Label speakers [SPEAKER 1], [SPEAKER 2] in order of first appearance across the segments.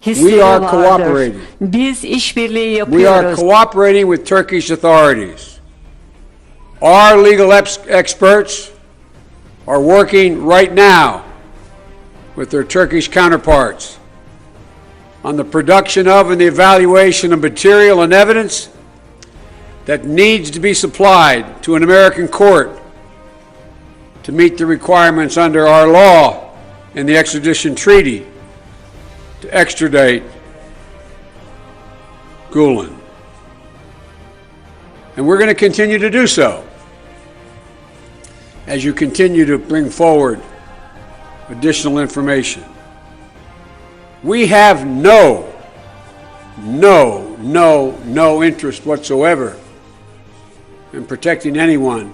[SPEAKER 1] hisleri
[SPEAKER 2] are
[SPEAKER 1] vardır.
[SPEAKER 2] cooperating.
[SPEAKER 1] Biz işbirliği
[SPEAKER 2] We are
[SPEAKER 1] yapıyoruz.
[SPEAKER 2] cooperating with Turkish authorities. Our legal experts are working right now with their Turkish counterparts on the production of and the evaluation of material and evidence that needs to be supplied to an American court to meet the requirements under our law and the extradition treaty to extradite Gulen. And we're going to continue to do so as you continue to bring forward additional information. We have no interest whatsoever in protecting anyone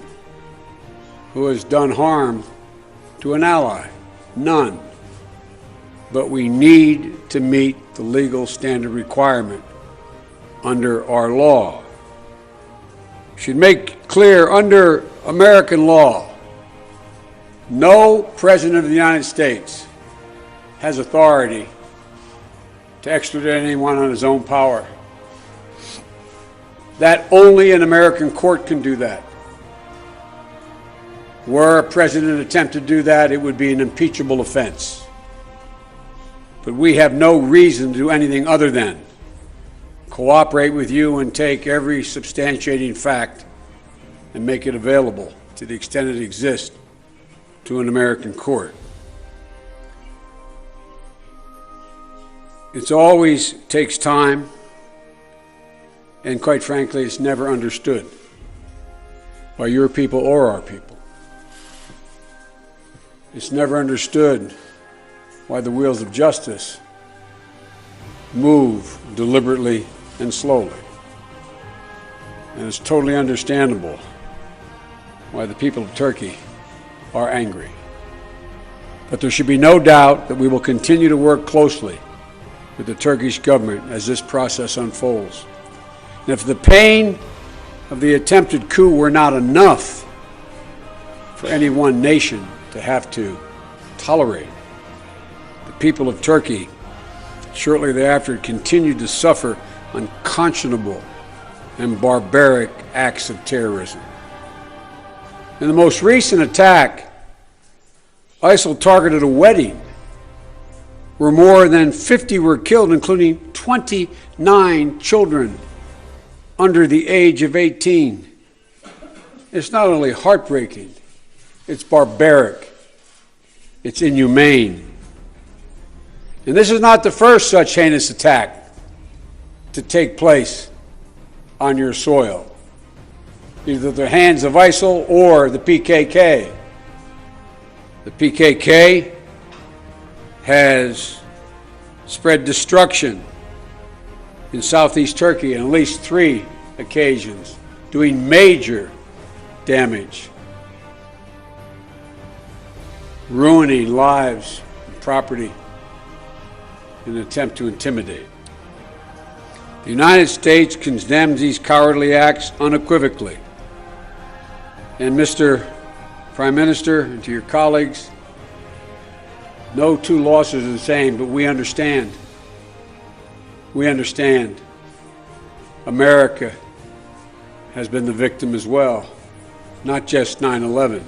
[SPEAKER 2] who has done harm to an ally. None. But we need to meet the legal standard requirement under our law. Should make clear, under American law, no President of the United States has authority to extradite anyone on his own power. That only an American court can do that. Were a president attempt to do that, it would be an impeachable offense. But we have no reason to do anything other than cooperate with you and take every substantiating fact and make it available to the extent it exists to an American court. It always takes time, and quite frankly, it's never understood by your people or our people. It's never understood why the wheels of justice move deliberately and slowly. And it's totally understandable why the people of Turkey are angry. But there should be no doubt that we will continue to work closely with the Turkish government as this process unfolds. And if the pain of the attempted coup were not enough for any one nation to have to tolerate, the people of Turkey shortly thereafter continued to suffer unconscionable and barbaric acts of terrorism. In the most recent attack, ISIL targeted a wedding where more than 50 were killed, including 29 children under the age of 18. It's not only heartbreaking, it's barbaric, it's inhumane. And this is not the first such heinous attack to take place on your soil, either at the hands of ISIL or the PKK. The PKK has spread destruction in southeast Turkey on at least 3 occasions, doing major damage, ruining lives and property in an attempt to intimidate. The United States condemns these cowardly acts unequivocally. And Mr. Prime Minister, and to your colleagues, no two losses are the same, but we understand. We understand. America has been the victim as well, not just 9/11,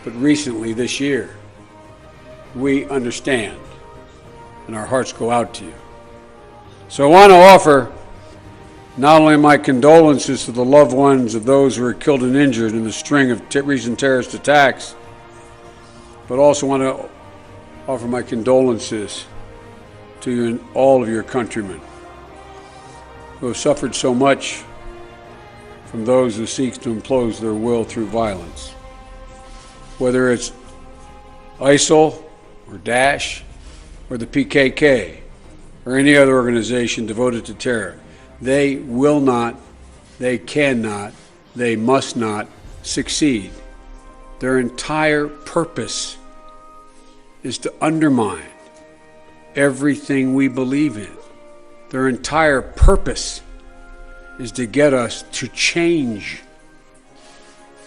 [SPEAKER 2] but recently this year. We understand, and our hearts go out to you. So I want to offer not only my condolences to the loved ones of those who were killed and injured in the string of recent terrorist attacks, but also want to offer my condolences to you and all of your countrymen who have suffered so much from those who seek to impose their will through violence. Whether it's ISIL or Daesh or the PKK or any other organization devoted to terror, they will not, they cannot, they must not succeed. Their entire purpose is to undermine everything we believe in. Their entire purpose is to get us to change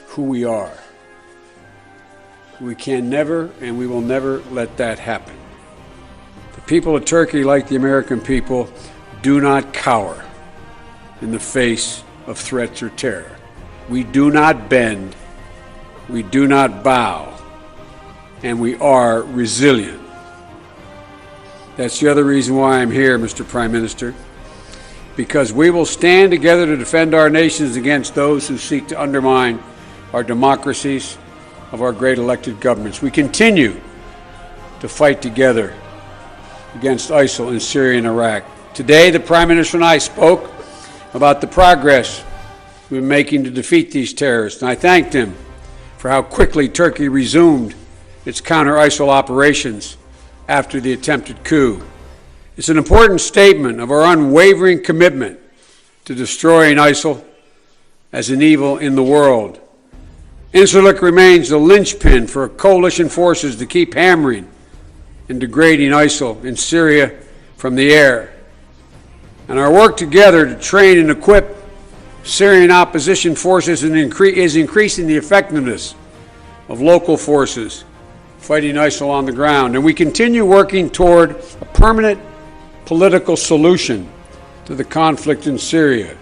[SPEAKER 2] who we are. We can never and we will never let that happen. The people of Turkey, like the American people, do not cower in the face of threats or terror. We do not bend, we do not bow, and we are resilient. That's the other reason why I'm here, Mr. Prime Minister, because we will stand together to defend our nations against those who seek to undermine our democracies of our great elected governments. We continue to fight together against ISIL in Syria and Iraq. Today, the Prime Minister and I spoke about the progress we've been making to defeat these terrorists, and I thanked him for how quickly Turkey resumed its counter-ISIL operations after the attempted coup. It's an important statement of our unwavering commitment to destroying ISIL as an evil in the world. Incirlik remains the linchpin for coalition forces to keep hammering and degrading ISIL in Syria from the air. And our work together to train and equip Syrian opposition forces is increasing the effectiveness of local forces fighting ISIL on the ground. And we continue working toward a permanent political solution to the conflict in Syria.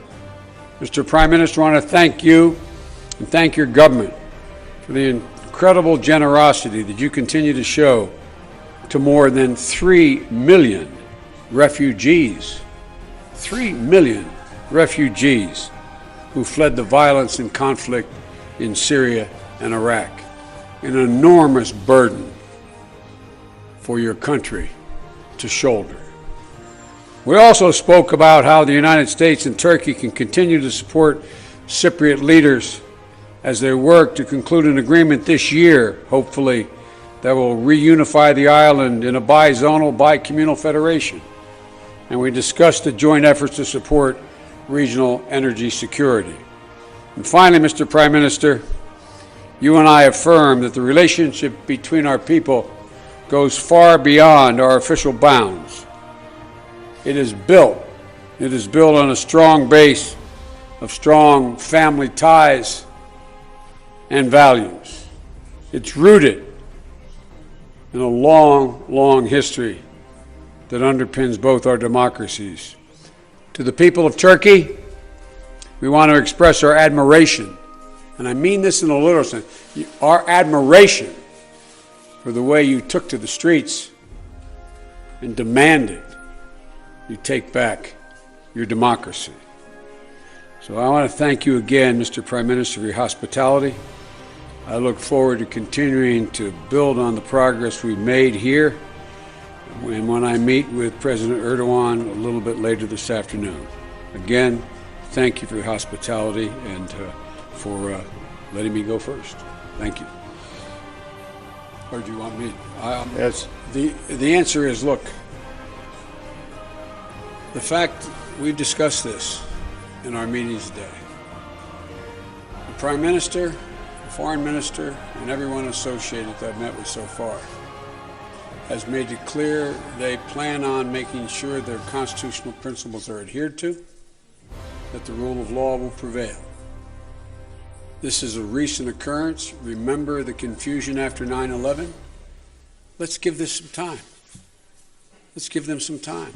[SPEAKER 2] Mr. Prime Minister, I want to thank you and thank your government for the incredible generosity that you continue to show to more than 3 million refugees. 3 million refugees who fled the violence and conflict in Syria and Iraq. An enormous burden for your country to shoulder. We also spoke about how the United States and Turkey can continue to support Cypriot leaders as they work to conclude an agreement this year, hopefully, that will reunify the island in a bi-zonal, bi-communal federation. And we discussed the joint efforts to support regional energy security. And finally, Mr. Prime Minister, you and I affirm that the relationship between our people goes far beyond our official bounds. It is built on a strong base of strong family ties and values. It's rooted in a long, long history that underpins both our democracies. To the people of Turkey, we want to express our admiration, and I mean this in a literal sense, our admiration for the way you took to the streets and demanded you take back your democracy. So I want to thank you again, Mr. Prime Minister, for your hospitality. I look forward to continuing to build on the progress we've made here and when I meet with President Erdogan a little bit later this afternoon. Again, thank you for your hospitality and for letting me go first. Thank you. Or do you want me?
[SPEAKER 1] Yes.
[SPEAKER 2] The answer is, look, the fact we've discussed this in our meetings today. The Prime Minister, the Foreign Minister, and everyone associated that I've met with so far has made it clear they plan on making sure their constitutional principles are adhered to, that the rule of law will prevail. This is a recent occurrence. Remember the confusion after 9/11? Let's give this some time. Let's give them some time.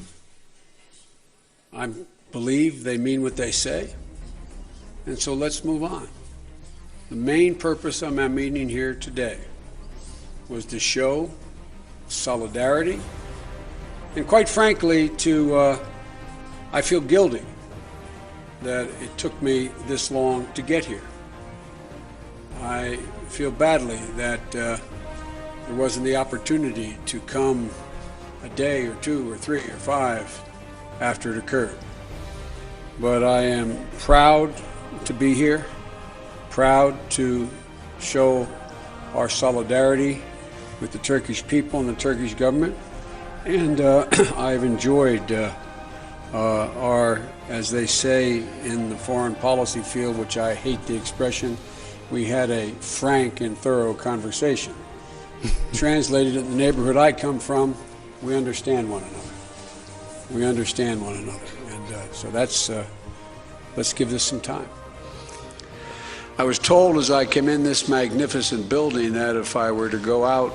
[SPEAKER 2] I believe they mean what they say, and so let's move on. The main purpose of my meeting here today was to show solidarity, and quite frankly, I feel guilty that it took me this long to get here. I feel badly that there wasn't the opportunity to come a day or two or three or five after it occurred. But I am proud to be here, proud to show our solidarity with the Turkish people and the Turkish government. And I've enjoyed our, as they say in the foreign policy field, which I hate the expression, we had a frank and thorough conversation. Translated in the neighborhood I come from, we understand one another. We understand one another. And so that's, let's give this some time. I was told as I came in this magnificent building that if I were to go out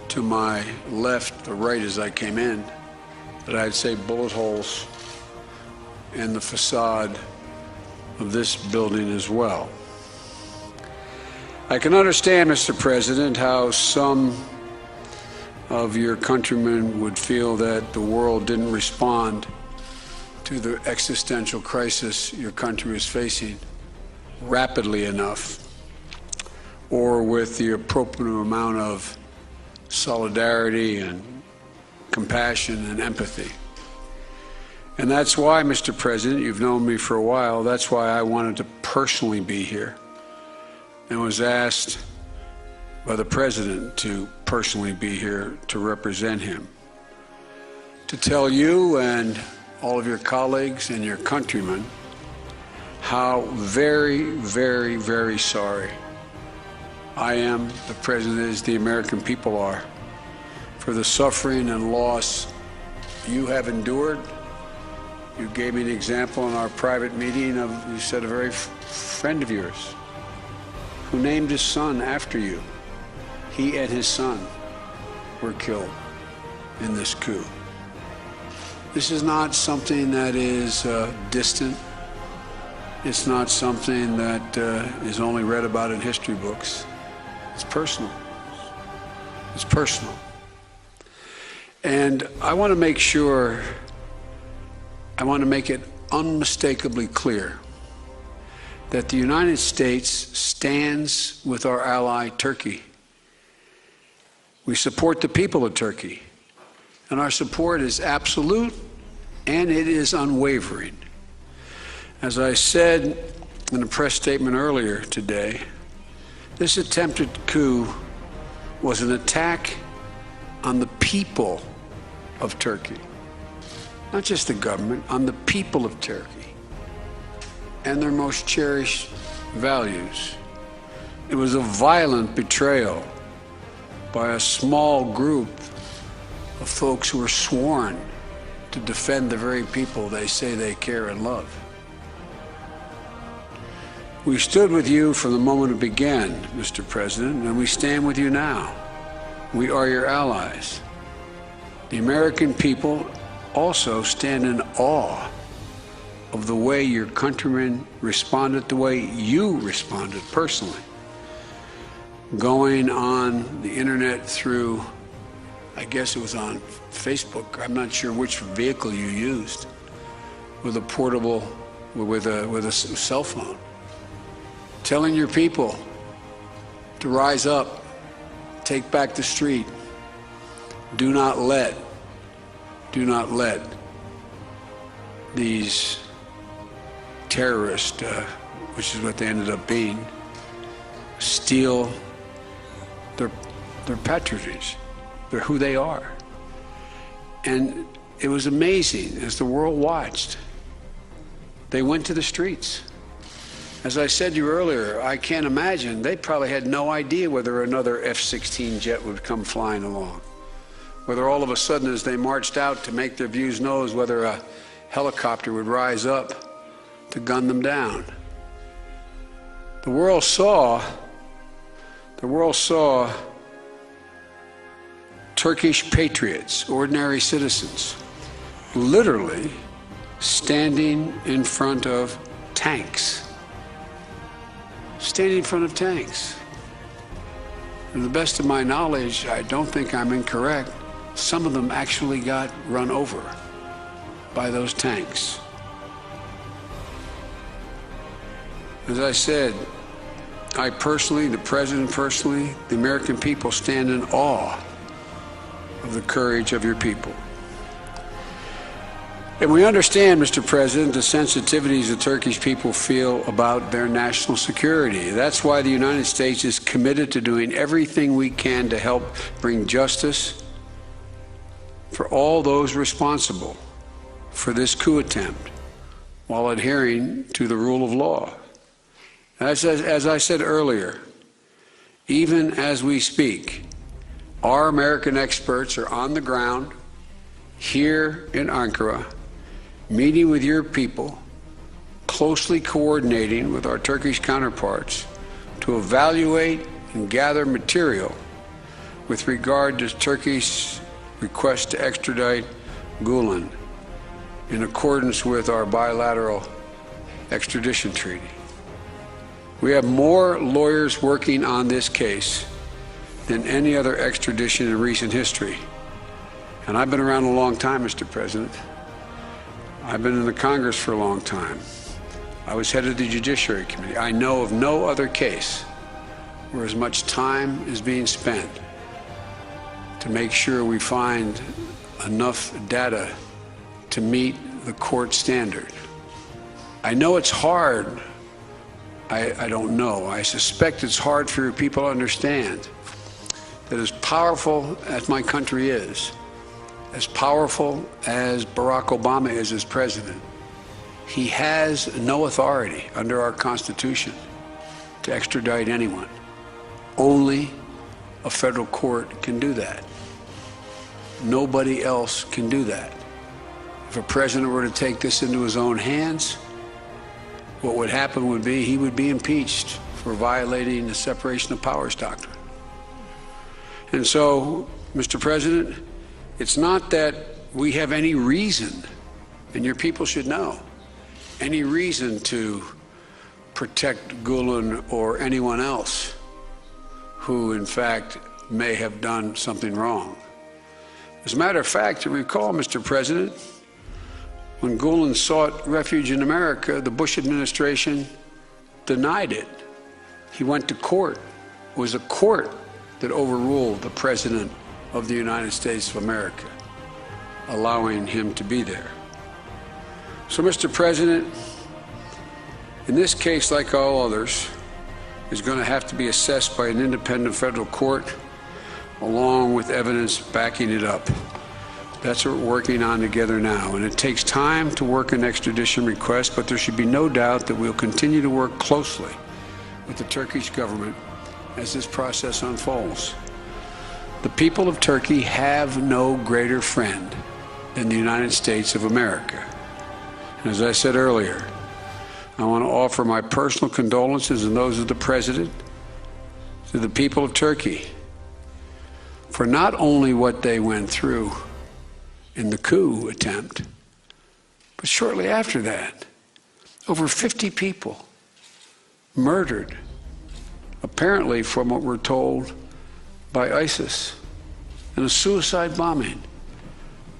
[SPEAKER 2] to my left or right as I came in, but I'd say bullet holes in the facade of this building as well. I can understand, Mr. President, how some of your countrymen would feel that the world didn't respond to the existential crisis your country is facing rapidly enough, or with the appropriate amount of solidarity and compassion and empathy. And that's why, Mr. President, you've known me for a while, that's why I wanted to personally be here and was asked by the President to personally be here to represent him, to tell you and all of your colleagues and your countrymen how very, very, very sorry I am, the President is, the American people are, for the suffering and loss you have endured. You gave me an example in our private meeting of, you said, a very friend of yours who named his son after you. He and his son were killed in this coup. This is not something that is distant. It's not something that is only read about in history books. It's personal. It's personal. And I want to make sure, I want to make it unmistakably clear that the United States stands with our ally Turkey. We support the people of Turkey, and our support is absolute and it is unwavering. As I said in a press statement earlier today, this attempted coup was an attack on the people of Turkey, not just the government, on the people of Turkey and their most cherished values. It was a violent betrayal by a small group of folks who were sworn to defend the very people they say they care and love. We stood with you from the moment it began, Mr. President, and we stand with you now. We are your allies. The American people also stand in awe of the way your countrymen responded, the way you responded personally. Going on the internet through, I guess it was on Facebook, I'm not sure which vehicle you used, with a portable, with a cell phone, telling your people to rise up, take back the street, do not let these terrorists, which is what they ended up being, steal their patronage. They're who they are. And it was amazing as the world watched. They went to the streets. As I said to you earlier, I can't imagine, they probably had no idea whether another F-16 jet would come flying along. Whether all of a sudden as they marched out to make their views known, whether a helicopter would rise up to gun them down. The world saw Turkish patriots, ordinary citizens, literally standing in front of tanks. Standing in front of tanks. And to the best of my knowledge, I don't think I'm incorrect, some of them actually got run over by those tanks. As I said, I personally, the President personally, the American people stand in awe of the courage of your people. And we understand, Mr. President, the sensitivities the Turkish people feel about their national security. That's why the United States is committed to doing everything we can to help bring justice for all those responsible for this coup attempt while adhering to the rule of law. As I said earlier, even as we speak, our American experts are on the ground here in Ankara, meeting with your people, closely coordinating with our Turkish counterparts to evaluate and gather material with regard to Turkey's request to extradite Gulen in accordance with our bilateral extradition treaty. We have more lawyers working on this case than any other extradition in recent history. And I've been around a long time, Mr. President. I've been in the Congress for a long time. I was head of the Judiciary Committee. I know of no other case where as much time is being spent to make sure we find enough data to meet the court standard. I know it's hard. I don't know. I suspect it's hard for your people to understand that as powerful as my country is, as powerful as Barack Obama is as president, he has no authority under our Constitution to extradite anyone. Only a federal court can do that. Nobody else can do that. If a president were to take this into his own hands, what would happen would be he would be impeached for violating the separation of powers doctrine. And so, Mr. President, it's not that we have any reason, and your people should know, any reason to protect Gulen or anyone else who, in fact, may have done something wrong. As a matter of fact, you recall, Mr. President, when Gulen sought refuge in America, the Bush administration denied it. He went to court. It was a court that overruled the President of the United States of America, allowing him to be there. So, Mr. President, in this case, like all others, is going to have to be assessed by an independent federal court, along with evidence backing it up. That's what we're working on together now, and it takes time to work an extradition request, but there should be no doubt that we'll continue to work closely with the Turkish government as this process unfolds. The people of Turkey have no greater friend than the United States of America. And as I said earlier, I want to offer my personal condolences and those of the President to the people of Turkey for not only what they went through in the coup attempt, but shortly after that, over 50 people murdered, apparently from what we're told by ISIS, in a suicide bombing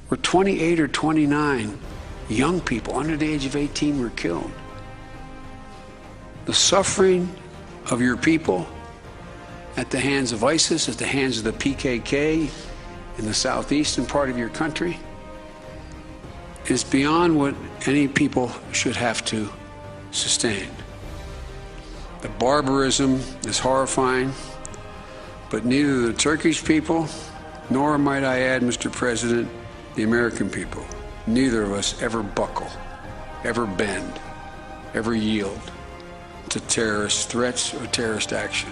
[SPEAKER 2] where 28 or 29 young people under the age of 18 were killed. The suffering of your people at the hands of ISIS, at the hands of the PKK in the southeastern part of your country is beyond what any people should have to sustain. The barbarism is horrifying, but neither the Turkish people, nor, might I add, Mr. President, the American people, neither of us ever buckle, ever bend, ever yield to terrorist threats or terrorist action.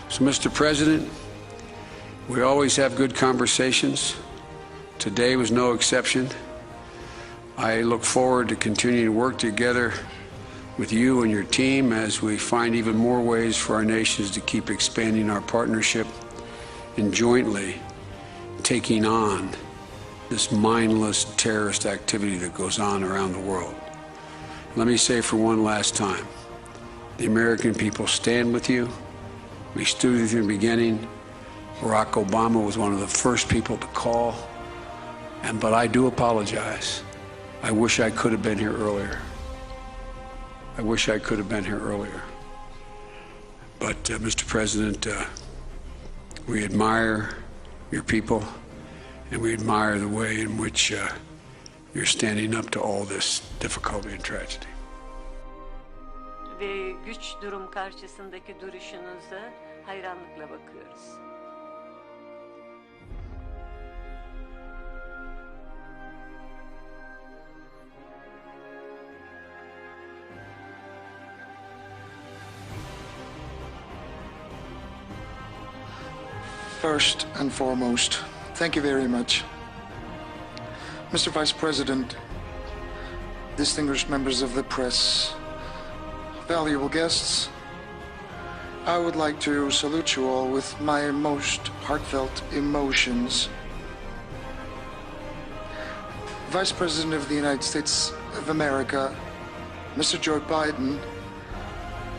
[SPEAKER 2] So, Mr. President, we always have good conversations. Today was no exception. I look forward to continuing to work together with you and your team as we find even more ways for our nations to keep expanding our partnership and jointly taking on this mindless terrorist activity that goes on around the world. Let me say for one last time, the American people stand with you. We stood with you in the beginning. Barack Obama was one of the first people to call, but I do apologize. I wish I could have been here earlier. I wish I could have been here earlier. But, Mr. President, we admire your people, and we admire the way in which you're standing up to all this difficulty and tragedy.
[SPEAKER 1] Ve güç durum karşısındaki duruşunuza hayranlıkla bakıyoruz.
[SPEAKER 3] First and foremost, thank you very much. Mr. Vice President, distinguished members of the press, valuable guests, I would like to salute you all with my most heartfelt emotions. Vice President of the United States of America, Mr. Joe Biden,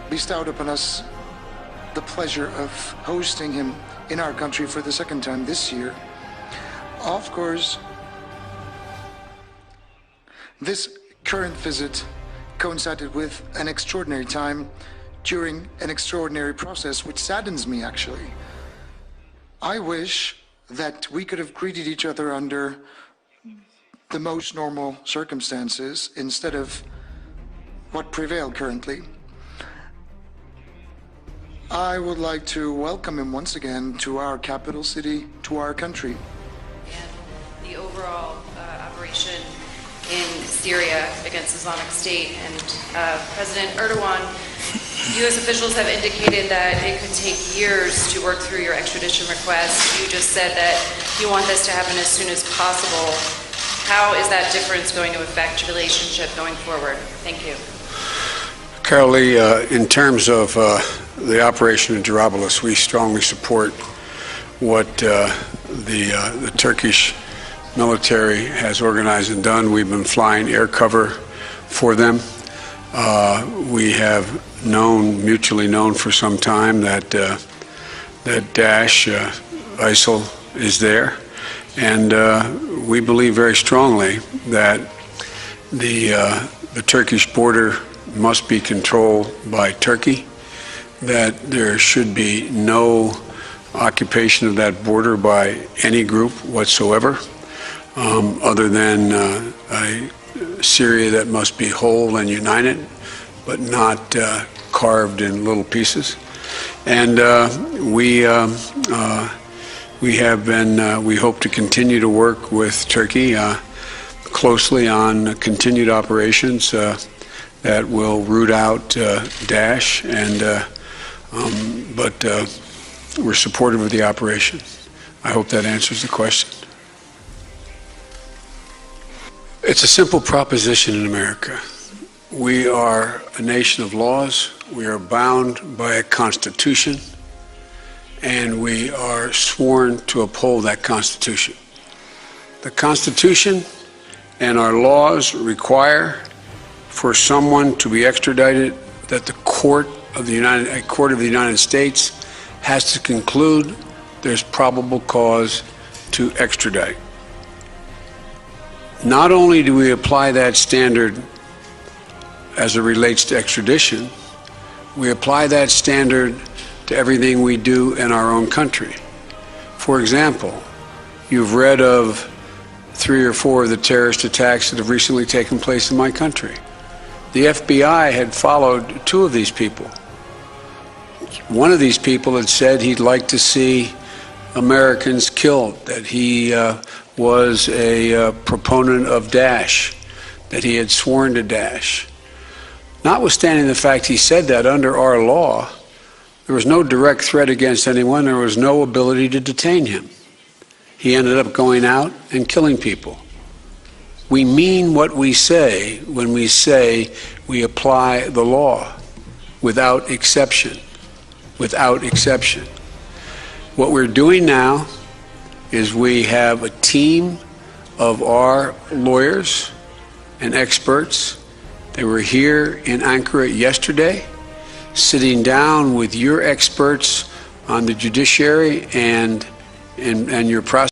[SPEAKER 3] bestowed upon us the pleasure of hosting him in our country for the second time this year. Of course, this current visit coincided with an extraordinary time during an extraordinary process, which saddens me, actually. I wish that we could have greeted each other under the most normal circumstances instead of what prevail currently. I would like to welcome him once again to our capital city, to our country.
[SPEAKER 4] And the overall operation in Syria against Islamic State, and President Erdogan, U.S. officials have indicated that it could take years to work through your extradition request. You just said that you want this to happen as soon as possible. How is that difference going to affect your relationship going forward? Thank you.
[SPEAKER 2] Carol Lee, in terms of the operation in Jarablus, we strongly support what the Turkish military has organized and done. We've been flying air cover for them. We have mutually known for some time that Daesh, ISIL, is there. And we believe very strongly that the Turkish border must be controlled by Turkey, that there should be no occupation of that border by any group whatsoever, other than a Syria that must be whole and united, but not carved in little pieces. And we hope to continue to work with Turkey closely on continued operations that will root out Daesh, but we're supportive of the operation. I hope that answers the question. It's a simple proposition in America. We are a nation of laws. We are bound by a constitution, and we are sworn to uphold that constitution. The Constitution and our laws require for someone to be extradited that the court of the United States has to conclude there's probable cause to extradite. Not only do we apply that standard as it relates to extradition, we apply that standard to everything we do in our own country. For example, you've read of 3 or 4 of the terrorist attacks that have recently taken place in my country. The FBI had followed 2 of these people. One of these people had said he'd like to see Americans killed, that he was a proponent of Daesh, that he had sworn to Daesh. Notwithstanding the fact he said that, under our law, there was no direct threat against anyone. There was no ability to detain him. He ended up going out and killing people. We mean what we say when we say we apply the law without exception. Without exception. What we're doing now is we have a team of our lawyers and experts. They were here in Ankara yesterday, sitting down with your experts on the judiciary and your prosecutors.